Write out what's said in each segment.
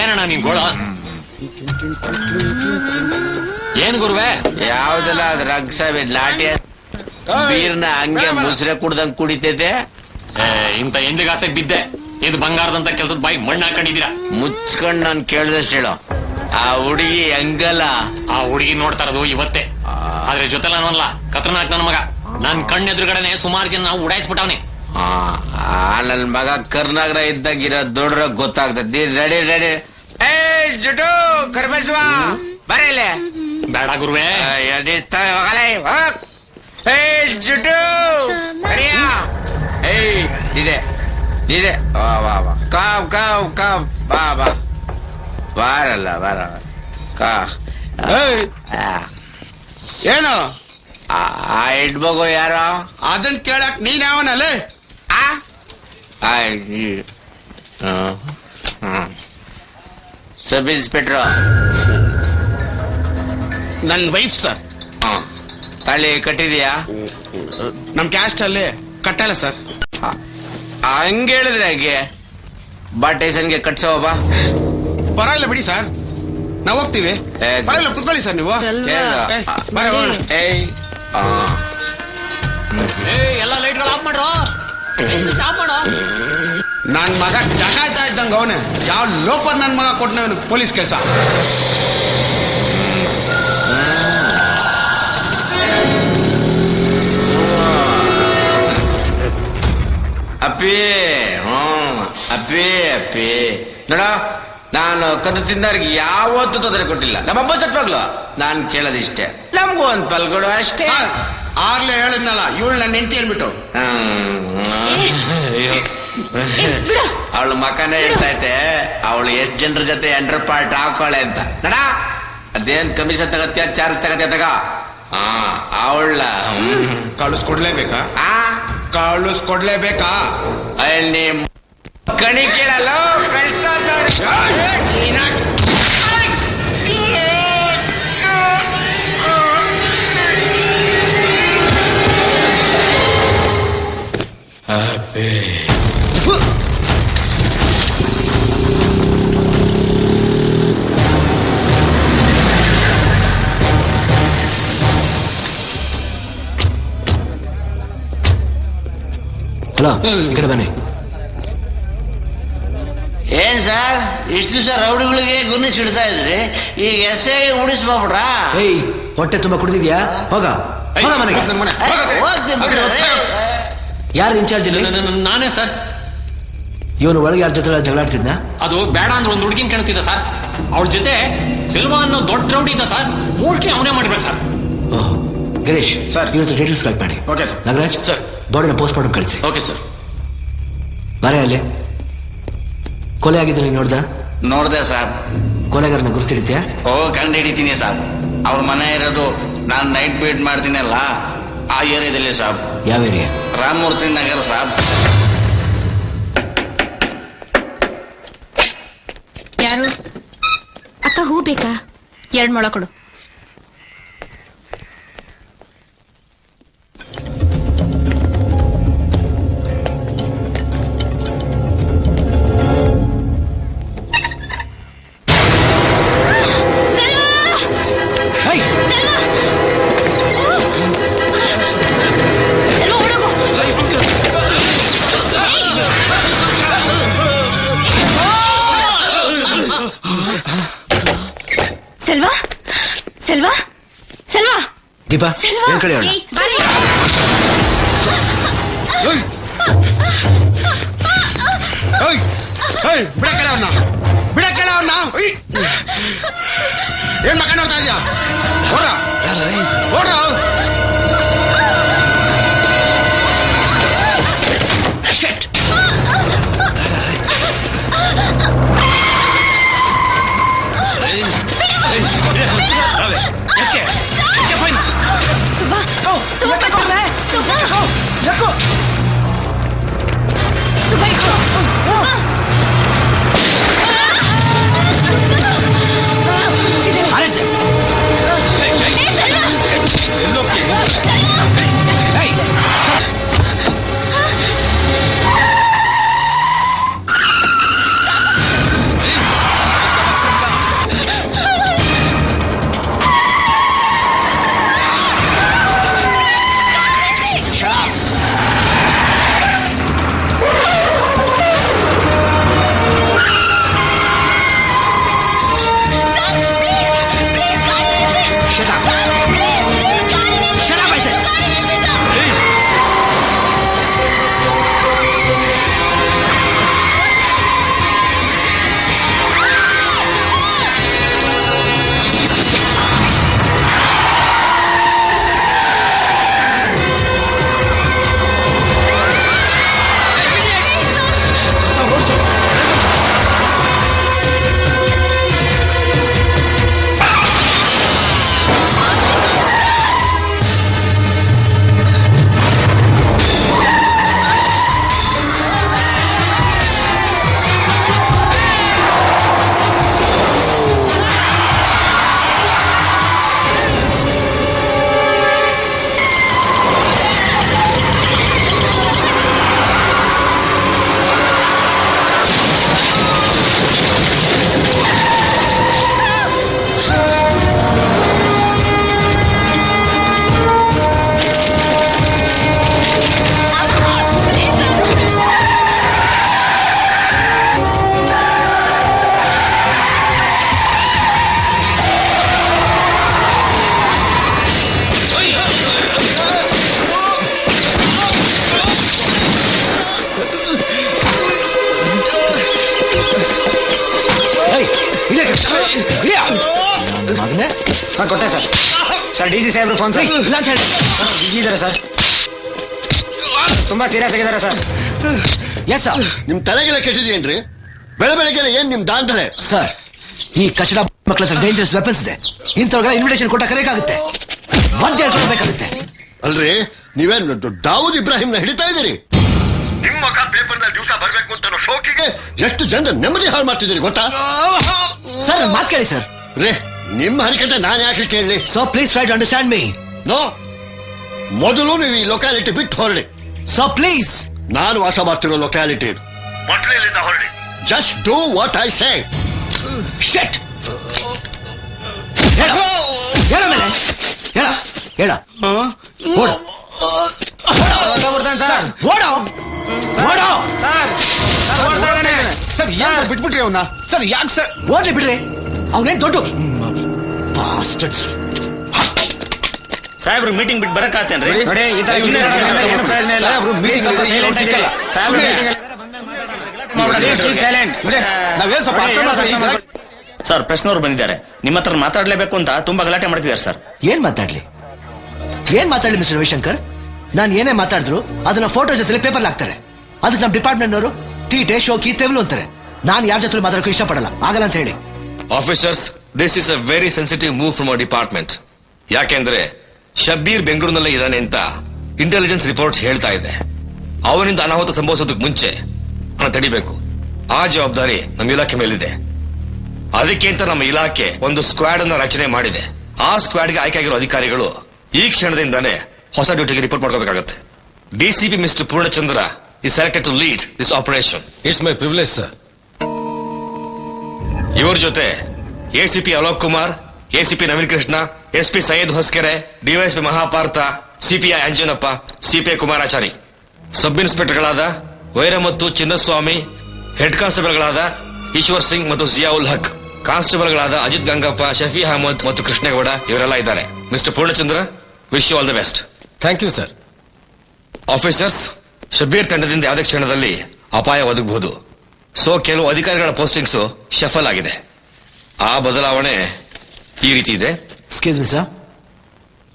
ಏನಣ್ಣ ನೀನ್ ಗೋಳ? ಏನ್ ಗುರುವೆ? ಯಾವ್ದಲ್ಲ ಅದ್ ರಗ್ಸವೆ ಲಾಟಿ ಬೀರ್ನ ಹಂಗೆ ಮುಸ್ರೆ ಕುಡ್ದಂಗ್ ಕುಡಿತೈತೆ. ಇಂತ ಎಂದಿಗಾಸೆಗೆ ಬಿದ್ದೆ. ಇದು ಬಂಗಾರದಂತ ಕೆಲ್ಸದ ಬಾಯಿ ಮಣ್ಣು ಹಾಕೊಂಡಿದ್ದೀರಾ. ಮುಚ್ಕೊಂಡ್ ನಾನ್ ಕೇಳ್ದಷ್ಟು ಹೇಳು. ಆ ಹುಡುಗಿ ಹಂಗಲ್ಲ. ಆ ಹುಡುಗಿ ನೋಡ್ತಾ ಇರೋದು ಇವತ್ತೇ. ಆದ್ರೆ ಜೊತೆಲ್ಲ ಅನ್ನಲ್ಲ ಕತ್ರನಾಕ್ ನನ್ನ ಮಗ. ನನ್ ಕಣ್ಣೆದುರುಗಡೆನೆ ಸುಮಾರು ಜನ ಉಡಾಯಿಸ್ಬಿಟ್ಟವನೆ. ನನ್ ಮಗ ಕರ್ನಾಗರ ಇದ್ದಾಗಿರೋ ದೊಡ್ಡ ಗೊತ್ತಾಗ್ತದೆ. Ready ready. ಜುಟು ಕರ್ಬಸ್ವ ಬರೀಲೆ. ಬೇಡ ಗುರುವೆ. ಜುಟು ಇದೆ ಇದೆ. ವಾ ವಾ ಕಾವ್ ಕಾವ್ ಕಾವ್ ಬಾ ಬಾ ಬಾರಲ್ಲ ಬಾರ ಕಾ. ಏನು ಆ ಹೆಣ್ಮಗು ಯಾರೋ? ಅದನ್ ಕೇಳಕ್ ನೀನ್ ಯಾವನಲ್ಲೇ? Sub inspector. ನನ್ ವೈಫ್ ಸರ್. ತಾಳಿ ಕಟ್ಟಿದೀಯಾ? ನಮ್ ಕ್ಯಾಸ್ಟ್ ಅಲ್ಲಿ ಕಟ್ಟಲ್ಲ ಸರ್. ಹಂಗ ಹೇಳಿದ್ರೆ ಹಾಗೆ ಬಾ ಟೇಷನ್ಗೆ ಕಟ್ಸೋ ಬಾ. ಪರವಾಗಿಲ್ಲ ಬಿಡಿ ಸರ್, ನಾವ್ ಹೋಗ್ತೀವಿ. ಪರವಾಗಿಲ್ಲ ಕುತ್ಕೊಳ್ಳಿ ಸರ್ ನೀವು. ಎಲ್ಲ ಲೈಟ್ಗಳು ಆಫ್ ಮಾಡ್ರೋ. ಸ್ಟಾಪ್ ಮಾಡೋ. ನನ್ ಮಗ ಜಗಾಯ್ತಾ ಇದ್ದಂಗ ಅವನೇ. ಯಾವ ಲೋಪರ್ ನನ್ ಮಗ ಕೊಟ್ಟನವನು ಪೊಲೀಸ್ ಕೆಲಸ. ಅಪ್ಪಿ ಅಪ್ಪಿ ಅಪ್ಪಿ ನೋಡ, ನಾನು ಕದ್ದು ತಿಂದವ್ರಿಗೆ ಯಾವತ್ತೂ ತೊಂದರೆ ಕೊಟ್ಟಿಲ್ಲ. ನಮ್ಮಬ್ಬ ಸತ್ವಾಗ್ಲು ನಾನ್ ಕೇಳೋದಿಷ್ಟೇ, ನಮ್ಗೂ ಒಂದ್ ಪಲ್ಗೊಡು ಅಷ್ಟೇ. ಆಗ್ಲೇ ಹೇಳಿದ್ನಲ್ಲ ಇವಳು ನನ್ನ ಹೆಂಡತಿ ಅನ್ಬಿಟ್ಟು. ಅವಳು ಮಕನೇ ಹೇಳ್ತೈತೆ ಅವಳು ಎಷ್ಟ್ ಜನರ ಜೊತೆ ಎಂಟರ್ ಪಾರ್ಟ್ ಹಾಕೊಳ್ಳೆ ಅಂತ. ನಡ ಅದೇನ್ ಕಮಿಷನ್ ತಗತ್ಯ ಚಾರ್ಜ್ ತಗತ್ಯ ತಗ. ಅವಳ ಕಳಿಸ್ಕೊಡ್ಲೇಬೇಕಾ? ಕಳಿಸ್ಕೊಡ್ಲೇಬೇಕಾ? ಅಲ್ಲಿ ಕಣಿ ಕೇಳಲ್ಲ ಹಲೋ, ಈ ಕಡೆ ಬನ್ನಿ. ಏನ್ ಸರ್ ಇಷ್ಟು ದಿವಸ ರೌಡಿಗಳಿಗೆ ಗುಣಿಸಿಡ್ತಾ ಇದ್ರಿ, ಈಗ ಎಷ್ಟೇ ಉಡಿಸ್ಬೋಬಿಡ್ರಾ? ಹೊಟ್ಟೆ ತುಂಬಾ ಕುಡಿದಿದ್ಯಾ? ಹೋಗ ಮನೆಗೆ. ಯಾರು ಇನ್ಚಾರ್ಜ್ ಇಲ್ಲಿ? ನಾನೇ ಸರ್. ಇವನು ಒಳಗೆ ಯಾರ ಜೊತೆ ಜಗಳಾಡ್ತಿದ್ನ? ಅದು ಬೇಡ ಅಂದ್ರೆ ಒಂದು ಹುಡುಗಿನ ಕಾಣ್ತಿದ್ದ ಸರ್. ಅವಳ ಜೊತೆ ಸಿಲ್ವಾ ಅನ್ನೋ ದೊಡ್ಡ ರೌಡಿ ಇದ್ದ ಸರ್. ಮೋಸ್ಟ್ಲಿ ಅವನೇ ಮಾಡ್ಬೇಕು ಸರ್. ಗಿರೀಶ್ ಸರ್, ಇವತ್ತು ಡೀಟೇಲ್ಸ್ ಕಲೆಕ್ಟ್ ಮಾಡಿ. Okay sir. ನಾಗರಾಜ್ ಸರ್, ಬಾಡಿನ ಪೋಸ್ಟ್ ಮಾರ್ಟಮ್ ಕಳಿಸಿ. Okay sir. ಬಾರೆ ಅಲ್ಲಿ ಕೊಲೆ ಆಗಿದ್ದು ನೀನು ನೋಡ್ದ? ನೋಡ್ದೆ ಸರ್. ಕೊಲೆಗಾರನ ಗುರ್ತಿಡಿದ್ಯಾ? ಕಂಡು ಹಿಡಿತೀನಿ ಸಾಬ್. ಅವ್ರ ಮನೆ ಇರೋದು ನಾನು ನೈಟ್ ಬೀಟ್ ಮಾಡ್ತೀನಲ್ಲ ಆ ಏರಿಯಾದಲ್ಲಿ ಸಾಬ್. ಯಾವ ಏರಿಯಾ? ರಾಮಮೂರ್ತಿ ನಗರ ಸಾಬ್. ಯಾರು? ಅಕ್ಕ ಹೂ ಬೇಕಾ? 2 ಮೊಳ ಕೊಡು. ಸೆಲ್ವಾ, ಸೆಲ್ವಾ, ಸೆಲ್ವಾ. ದೀಪಾ ಏನ್ ಕಡೆ ಹೇಳ? ಬಿಡಕ್ಕೆ ಅವನ್ನ. ಏನ್ ಮಕ್ಕ ನೋಡ್ತಾ ಇದ್ಯಾ? ಓಡ್ರ ಓಡ್ರ. ಬಂದೆ. ಕೊಟ್ಟೆ ಸರ್. ಸರ್ ಡಿ ಜಿ ಸಾಹೇಬ್ರು ಫೋನ್ ಸರ್. ಇಲ್ಲ ಅಂತ ಹೇಳಿ. ಬಿಜಿ ಇದ್ದಾರೆ ಸರ್. ತುಂಬಾ ಸೀರಿಯಸ್ ಆಗಿದ್ದಾರೆ ಸರ್. Yes sir. ನಿಮ್ ತಲೆಗೆಲ್ಲ ಕೆಟ್ಟಿದೇನ್ರಿ? ಬೆಳಗ್ಗೆ ಏನ್ ನಿಮ್ ದಾಂಧಲೆ? ಸರ್, ಈ ಕಚಡ ಮಕ್ಕಳ ಹತ್ರ ಡೇಂಜರಸ್ ವೆಪನ್ಸ್ ಇದೆ. ಇಂಥವ್ರಿಗೆ ಇನ್ವಿಟೇಷನ್ ಕೊಟ್ಟ ಕರೆಯಕ್ಕಾಗುತ್ತೆ, ಮಧ್ಯ ಹೇಳ್ಕೊಳ್ಬೇಕಾಗುತ್ತೆ. ಅಲ್ರಿ, ನೀವೇನ್ ದಾವೂದ್ ಇಬ್ರಾಹಿಂನ ಹಿಡಿತಾ ಇದ್ದೀರಿ? ನಿಮ್ಮ ಮಗ ಪೇಪರ್ ನಲ್ಲಿ ದಿವಸ ಬರ್ಬೇಕು ಅಂತ ಶೋಕಿಗೆ ಎಷ್ಟು ಜನ ನೆಮ್ಮದಿ ಹಾಳು ಮಾಡ್ತಿದ್ದೀರಿ ಗೊತ್ತಾ? ಸರ್, ನನ್ನ ಮಾತು ಕೇಳಿ ಸರ್. ರೇ, ನಿಮ್ಮ ಹರಿಕತೆ ನಾನು ಯಾಕೆ ಕೇಳಲಿ? So please try to understand me. No, ಮೊದಲು ನೀವು ಈ ಲೊಕ್ಯಾಲಿಟಿ ಬಿಟ್ಟು ಹೊರಡಿ. So please. ನಾನು ವಾಸ ಮಾಡ್ತಿರೋ ಲೊಕ್ಯಾಲಿಟಿ ಮೊದಲಿನಿಂದ ಹೊರಡಿ. Just do what I say. Shut. ಹೇಳ ಹೇಳ ಮೇಲೆ ಹೇಳ ಹೇಳ. ಓಡು ಸರ್. ಓಡೋ ಓಡೋ. ಸರ್, ಯಾಕೆ ಬಿಟ್ಬಿಟ್ರಿ ಅವನ್ನ? ಸರ್, ಯಾಕೆ ಸರ್? ಓಡ್ಲಿ ಬಿಡ್ರಿ, ಅವನೇನ್ ದೊಡ್ಡ ಬಾಸ್ಟರ್ಡ್ಸ್. ಸಾಹೇಬ್ರು ಮೀಟಿಂಗ್ ಬಿಟ್ಟು ಬರಕಾತೇನ್ರಿ? ನೋಡಿ, ಈ ತರ ಏನು ಪ್ರಯೋಜನ ಇಲ್ಲ. ಸಾಹೇಬ್ರು meeting ಅಲ್ಲಿ ಏನೂ ಸಿಕ್ಕಲ್ಲ. ನಾವೇನ್ ಸ್ವಲ್ಪ ಅರ್ಥ ಮಾಡ್ಕೊಳ್ಳಿ. ಸರ್, ಪ್ರಶ್ನವ್ರು ಬಂದಿದ್ದಾರೆ. ನಿಮ್ಮ ಹತ್ರ ಮಾತಾಡ್ಲೇಬೇಕು ಅಂತ ತುಂಬಾ ಗಲಾಟೆ ಮಾಡ್ತಿದ್ದಾರೆ ಸರ್. ಏನ್ ಮಾತಾಡ್ಲಿ ಮಿಸ್ಟರ್ ರವಿಶಂಕರ್? ನಾನು ಏನೇ ಮಾತಾಡಿದ್ರು ಅದನ್ನ ಫೋಟೋ ಜೊತೆ ಪೇಪರ್ ಹಾಕ್ತಾರೆ. ಅದಕ್ಕೆ ನಮ್ಮ ಡಿಪಾರ್ಟ್ಮೆಂಟ್ ನವರು ತೀಟೆ, ಶೋಕಿ, ತೆವಲು ಅಂತಾರೆ. ನಾನು ಯಾರ ಜೊತೆ ಮಾತಾಡೋಕೆ ಇಷ್ಟಪಡಲ್ಲ, ಆಗಲ್ಲ ಅಂತ ಹೇಳಿ. Officers, this is a very sensitive move from our department. ಯಾಕೆಂದ್ರೆ ಶಬ್ಬೀರ್ ಬೆಂಗಳೂರಿನಲ್ಲೇ ಇದ್ದಾನೆ ಅಂತ ಇಂಟೆಲಿಜೆನ್ಸ್ ರಿಪೋರ್ಟ್ ಹೇಳ್ತಾ ಇದೆ. ಅವನಿಂದ ಅನಾಹುತ ಸಂಭವಿಸೋದಕ್ಕೆ ಮುಂಚೆ ಅವನ ತಡಿಬೇಕು. ಆ ಜವಾಬ್ದಾರಿ ನಮ್ಮ ಇಲಾಖೆ ಮೇಲಿದೆ. ಅದಕ್ಕೆ ಅಂತ ನಮ್ಮ ಇಲಾಖೆ ಒಂದು ಸ್ಕ್ವಾಡ್ ಅನ್ನ ರಚನೆ ಮಾಡಿದೆ. ಆ ಸ್ಕ್ವಾಡ್ಗೆ ಆಯ್ಕೆ ಆಗಿರೋ ಅಧಿಕಾರಿಗಳು ಈ ಕ್ಷಣದಿಂದಾನೇ ಹೊಸ ಡ್ಯೂಟಿಗೆ ರಿಪೋರ್ಟ್ ಮಾಡ್ಕೋಬೇಕಾಗುತ್ತೆ. DCP mister Purnachandra is selected to lead this operation. It's my privilege, sir. ಇವ್ರ ಜೊತೆ ACP Alok Kumar, ACP Naveen Krishna, SP Syed Hoskere, DYSP Mahapartha, CPI Anjanappa, CPI Kumarachari, sub ಇನ್ಸ್ಪೆಕ್ಟರ್ಗಳಾದ ವೈರಮತ್ತು ಚಿನ್ನಸ್ವಾಮಿ, ಹೆಡ್ ಕಾನ್ಸ್ಟೇಬಲ್ಗಳಾದ ಈಶ್ವರ್ ಸಿಂಗ್ ಮತ್ತು ಜಿಯಾವುಲ್ ಹಕ್, ಕಾನ್ಸ್ಟೇಬಲ್ಗಳಾದ ಅಜಿತ್ ಗಂಗಪ್ಪ, ಶಫಿ ಅಹಮದ್ ಮತ್ತು ಕೃಷ್ಣೇಗೌಡ ಇವರೆಲ್ಲ ಇದ್ದಾರೆ. Mister Purnachandra, wish you all the best. Thank you, sir. Officers, Shabir ತಂಡದಿಂದ ಯಾವುದೇ ಕ್ಷಣದಲ್ಲಿ ಅಪಾಯ ಒದಗಬಹುದು. ಸೊ ಕೆಲವು ಅಧಿಕಾರಿಗಳ ಪೋಸ್ಟಿಂಗ್ಸ್ ಶಫಲ್ ಆಗಿದೆ. ಆ ಬದಲಾವಣೆ ಈ ರೀತಿ ಇದೆ. Excuse me sir,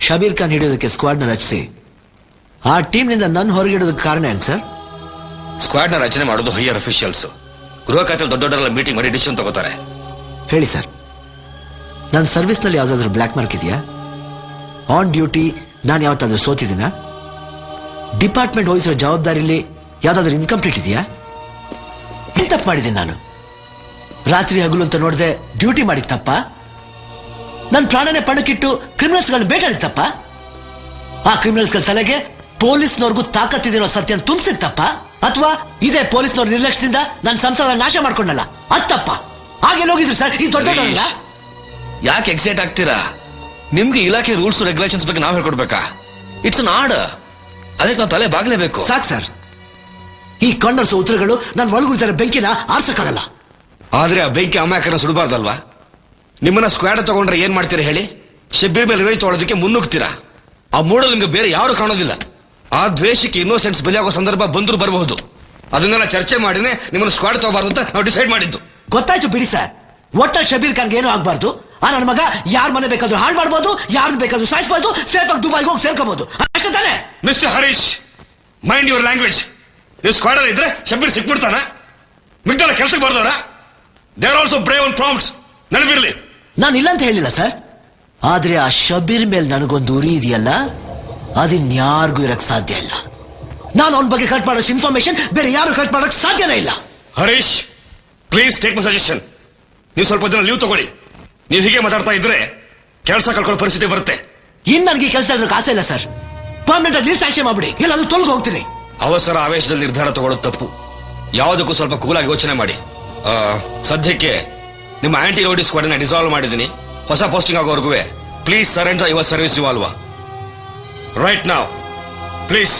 Shabbir Khan ಹಿಡಿಯೋದಕ್ಕೆ ಸ್ಕ್ವಾಡ್ ನ ರಚಿಸಿ ಆ ಟೀಮ್ ನಿಂದ ನನ್ನ ಹೊರಗಿಡೋದಕ್ಕೆ ಕಾರಣ ಏನು ಸರ್? ಸ್ಕ್ವಾಡ್ ನ ರಚನೆ ಮಾಡೋದು ಹೈಯರ್ ಅಫಿಷಿಯಲ್ಸ್. ಗೃಹ ಖಾತೆ ದೊಡ್ಡವರೆಲ್ಲ ಮೀಟಿಂಗ್ ಮಾಡಿ ಡಿಸಿಷನ್ ತಗೋತಾರೆ. ಹೇಳಿ ಸರ್, ನನ್ನ ಸರ್ವಿಸ್ ನಲ್ಲಿ ಯಾವ್ದಾದ್ರು ಬ್ಲ್ಯಾಕ್ ಮಾರ್ಕ್ ಇದೆಯಾ? ಆನ್ ಡ್ಯೂಟಿ ನಾನು ಯಾವತ್ತಾದ್ರೂ ಸೋತಿದ್ದೀನಾ? ಡಿಪಾರ್ಟ್ಮೆಂಟ್ ವಹಿಸಿರೋ ಜವಾಬ್ದಾರಿಯಲ್ಲಿ ಯಾವ್ದಾದ್ರು ಇನ್ಕಂಪ್ಲೀಟ್ ಇದೆಯಾ? ಏನ್ ತಪ್ಪು ಮಾಡಿದ್ದೀನಿ ನಾನು? ರಾತ್ರಿ ಹಗಲು ಅಂತ ನೋಡದೆ ಡ್ಯೂಟಿ ಮಾಡಿದ ತಪ್ಪ? ನನ್ನ ಪ್ರಾಣನೇ ಪಣಕ್ಕಿಟ್ಟು ಕ್ರಿಮಿನಲ್ಸ್ಗಳನ್ನ ಬೇಟಾಡಿದ ತಪ್ಪ? ಆ ಕ್ರಿಮಿನಲ್ಸ್ಗಳ ತಲೆಗೆ ಪೊಲೀಸ್ನವ್ರಿಗೂ ತಾಕತ್ತಿದಿರೋ ಸತ್ಯ ತುಂಬಿಸಿದ ತಪ್ಪ? ಅಥವಾ ಇದೇ ಪೊಲೀಸ್ನವ್ರ ನಿರ್ಲಕ್ಷ್ಯದಿಂದ ನನ್ನ ಸಂಸಾರ ನಾಶ ಮಾಡ್ಕೊಂಡಲ್ಲ, ಅದ್ ತಪ್ಪ? ಹಾಗೆ ಹೋಗಿದ್ರು ಸರ್ ಈ ದೊಡ್ಡ ಯಾಕೆ ಎಕ್ಸೈಟ್ ಆಗ್ತೀರಾ? ನಿಮ್ಗೆ ಇಲಾಖೆ ರೂಲ್ಸ್ ರೆಗ್ಯುಲೇಷನ್ಸ್ ಬಗ್ಗೆ ನಾವು ಹೇಳ್ಕೊಡ್ಬೇಕಾ? It's an order. ಅದಕ್ಕೆ ನಾವು ತಲೆ ಬಾಗ್ಲೇಬೇಕು. ಸಾಕು ಸರ್, ಈ ಕಣ್ಣರ್ಸೋ ಉತ್ತರಗಳು ನನ್ನ ಒಳಗುಳಿತಾರೆ ಬೆಂಕಿನ ಆರ್ಸಕ್ಕಾಗಲ್ಲ. ಆದ್ರೆ ಆ ಬೆಂಕಿ ಅಮಾಯಕರನ್ನ ಸುಡಬಾರ್ದಲ್ವಾ? ನಿಮ್ಮನ್ನ ಸ್ಕ್ವಾಡ್ ತಗೊಂಡ್ರೆ ಏನ್ ಮಾಡ್ತೀರಾ ಹೇಳಿ? ಶಬ್ಬೀರ್ ಮೇಲೆ ರಿವೈಜ್ ತೊಗೊಳೋದಕ್ಕೆ ಮುನ್ನುಗ್ತೀರಾ. ಆ ಮೂಡಲ್ಲಿ ನಿಮ್ಗೆ ಬೇರೆ ಯಾರು ಕಾಣೋದಿಲ್ಲ. ಆ ದ್ವೇಷಕ್ಕೆ ಇನ್ನೋಸೆಂಟ್ಸ್ ಬಲಿಯಾಗೋ ಸಂದರ್ಭ ಬಂದರೂ ಬರಬಹುದು. ಅದನ್ನೆಲ್ಲ ಚರ್ಚೆ ಮಾಡಿನೇ ನಿಮ್ಮನ್ನ ಸ್ಕ್ವಾಡ್ ತಗೋಬಾರ್ದು ಅಂತ ನಾವು ಡಿಸೈಡ್ ಮಾಡಿದ್ದು. ಗೊತ್ತಾಯ್ತು ಬಿಡಿ ಸರ್, ಒಟ್ಟ ಶಬೀರ್ ಖಾನ್ಗೆ ಏನೂ ಆಗ್ಬಾರ್ದು. ಆ ನನ್ನ ಮಗ ಯಾರ ಮನೆ ಬೇಕಾದ್ರೂ ಹಾಳು ಮಾಡ್ಬೋದು, ಯಾರನ್ನ ಬೇಕಾದ್ರೂ ಸಾಯಿಸಬಹುದು, ಸೇಫ್ ಆಗಿ ದುಬೈಗೆ ಹೋಗಿ ಸೇರ್ಕೋಬಹುದು. ಅಷ್ಟೇ ತಾನೆ? Mister Harish, mind your language. ನೀವು ಸ್ಕ್ವಾಡ್ ಅಲ್ಲಿ ಇದ್ರೆ ಶಬ್ಬೀರ್ ಸಿಕ್ಬಿಡ್ತಾನ? ಮಿಗ್ದಲ್ಲ ಕೆಲಸಕ್ಕೆ ಬರ್ದವ್ರ? They are also brave and prompt. ನೆನಪಿರ್ಲಿ. ನಾನು ಇಲ್ಲ ಅಂತ ಹೇಳಿಲ್ಲ ಸರ್, ಆದ್ರೆ ಆ ಶಬೀರ್ ಮೇಲೆ ನನಗೊಂದು ಉರಿ ಇದೆಯಲ್ಲ, ಅದಿನ್ಯಾರಿಗೂ ಇರಕ್ ಸಾಧ್ಯ ಇಲ್ಲ. ನಾನು ಅವನ ಬಗ್ಗೆ ಕಟ್ ಮಾಡೋಷ್ಟು ಇನ್ಫಾರ್ಮೇಶನ್ ಬೇರೆ ಯಾರು ಕಟ್ ಮಾಡೋಕ್ ಸಾಧ್ಯನೇ ಇಲ್ಲ. Harish, please take my suggestion. ನೀವು ಸ್ವಲ್ಪ ದಿನ ಲೀವ್ ತಗೊಳ್ಳಿ. ನೀವು ಹೀಗೆ ಮಾತಾಡ್ತಾ ಇದ್ರೆ ಕೆಲಸ ಕಳ್ಕೊಳ್ಳೋ ಪರಿಸ್ಥಿತಿ ಬರುತ್ತೆ. ಇನ್ ನನಗೆ ಕೆಲಸ ಇರೋಕೆ ಆಸೆ ಇಲ್ಲ ಸರ್. ಪರ್ಮನೆಂಟ್ ಆಗಿ ಸ್ಯಾಂಕ್ಷನ್ ಮಾಡ್ಬಿಡಿ, ಇಲ್ಲ ಅಲ್ಲಿ ತೊಲಗಿ ಹೋಗ್ತೀನಿ. ಅವಸರ ಆವೇಶದಲ್ಲಿ ನಿರ್ಧಾರ ತಗೊಳ್ಳೋದು ತಪ್ಪು. ಯಾವುದಕ್ಕೂ ಸ್ವಲ್ಪ ಕೂಲಾಗಿ ಯೋಚನೆ ಮಾಡಿ. ಸದ್ಯಕ್ಕೆ ನಿಮ್ಮ ಆಂಟಿ ರೌಡಿ ಸ್ಕ್ವಾಡ್ ನ ಡಿಸಾಲ್ವ್ ಮಾಡಿದ್ದೀನಿ. ಹೊಸ ಪೋಸ್ಟಿಂಗ್ ಆಗೋವರೆಗೂ please surrender your service revolver right now please.